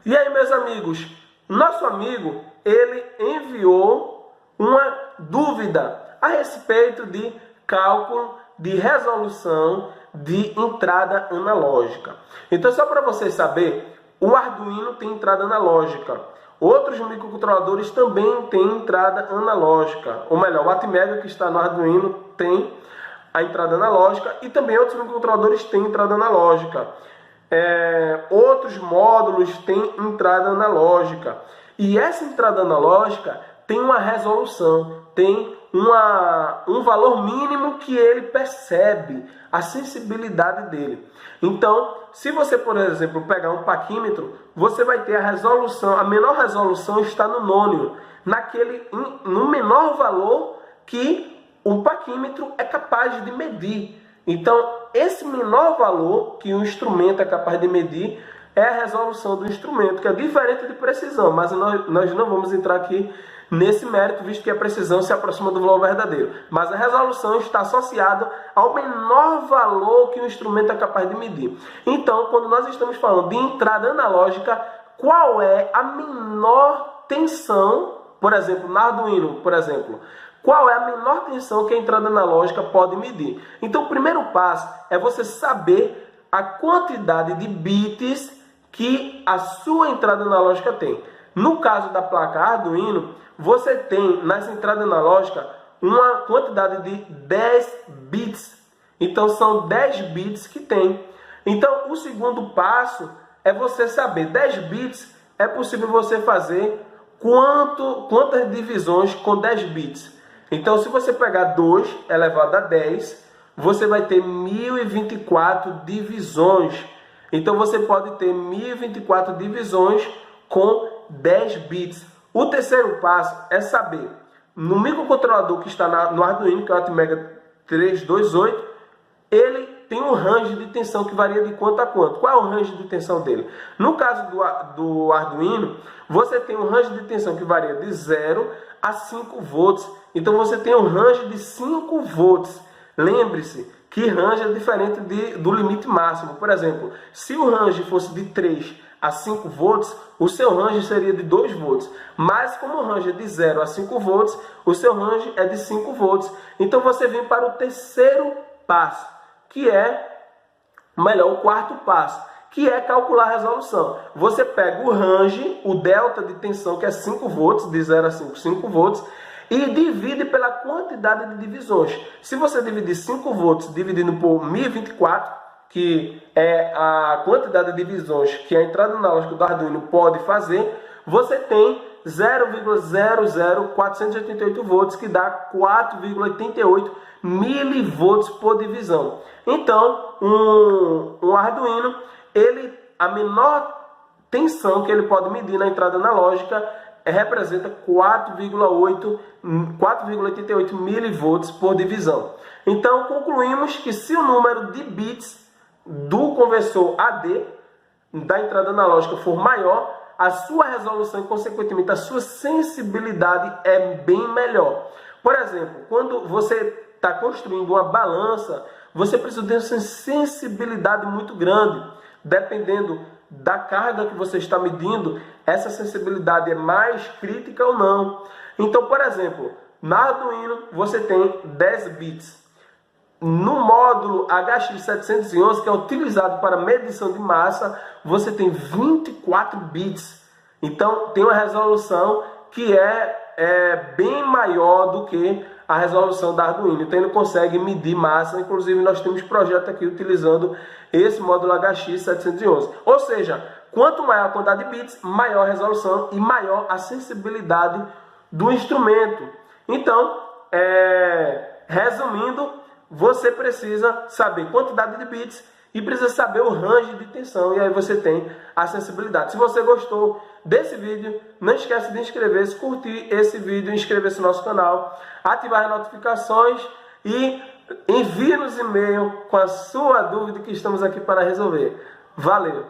E aí, meus amigos, nosso amigo, ele enviou uma dúvida a respeito de cálculo de resolução de entrada analógica. Então, só para vocês saberem, o Arduino tem entrada analógica. Outros microcontroladores também têm entrada analógica. Ou melhor, o Atmega que está no Arduino tem a entrada analógica e também outros microcontroladores têm entrada analógica. Outros módulos têm entrada analógica. E essa entrada analógica tem uma resolução, tem um valor mínimo que ele percebe, a sensibilidade dele. Então, se você, por exemplo, pegar um paquímetro, você vai ter a resolução, a menor resolução está no nônio, no menor valor que o paquímetro é capaz de medir. Então, esse menor valor que o instrumento é capaz de medir é a resolução do instrumento, que é diferente de precisão, mas nós não vamos entrar aqui nesse mérito, visto que a precisão se aproxima do valor verdadeiro. Mas a resolução está associada ao menor valor que o instrumento é capaz de medir. Então, quando nós estamos falando de entrada analógica, qual é a menor tensão, por exemplo, no Arduino, por exemplo, qual é a menor tensão que a entrada analógica pode medir? Então, o primeiro passo é você saber a quantidade de bits que a sua entrada analógica tem. No caso da placa Arduino, você tem nas entradas analógicas uma quantidade de 10 bits. Então, são 10 bits que tem. Então, o segundo passo é você saber, 10 bits, é possível você fazer quantas divisões com 10 bits. Então, se você pegar 2 elevado a 10, você vai ter 1024 divisões. Então, você pode ter 1024 divisões com 10 bits. O terceiro passo é saber, no microcontrolador que está no Arduino, que é o Atmega 328, ele tem um range de tensão que varia de quanto a quanto. Qual é o range de tensão dele? No caso do Arduino, você tem um range de tensão que varia de 0 a 5 volts. Então, você tem um range de 5 volts. Lembre-se que range é diferente do limite máximo. Por exemplo, se o range fosse de 3 a 5 volts, o seu range seria de 2 volts. Mas como o range é de 0 a 5 volts, o seu range é de 5 volts. Então você vem para o terceiro passo, que é, o quarto passo, que é calcular a resolução. Você pega o range, o delta de tensão, que é 5 volts, de 0 a 5 volts, e divide pela quantidade de divisões. Se você dividir 5 volts dividindo por 1024, que é a quantidade de divisões que a entrada analógica do Arduino pode fazer, você tem 0,00488 volts, que dá 4,88 milivolts por divisão. Então, um Arduino, a menor tensão que ele pode medir na entrada analógica representa 4,88 milivolts por divisão. Então, concluímos que se o número de bits do conversor AD da entrada analógica for maior, a sua resolução e, consequentemente, a sua sensibilidade é bem melhor. Por exemplo, quando você está construindo uma balança, você precisa ter uma sensibilidade muito grande. Dependendo da carga que você está medindo, essa sensibilidade é mais crítica ou não. Então, por exemplo, na Arduino você tem 10 bits. No módulo HX711, que é utilizado para medição de massa, você tem 24 bits. Então, tem uma resolução que é bem maior do que a resolução da Arduino. Então, ele consegue medir massa. Inclusive, nós temos projeto aqui utilizando esse módulo HX711. Ou seja, quanto maior a quantidade de bits, maior a resolução e maior a sensibilidade do instrumento. Então, resumindo, você precisa saber quantidade de bits e precisa saber o range de tensão. E aí você tem a sensibilidade. Se você gostou desse vídeo, não esquece de inscrever-se, curtir esse vídeo, inscrever-se no nosso canal, ativar as notificações e envie-nos e-mail com a sua dúvida que estamos aqui para resolver. Valeu!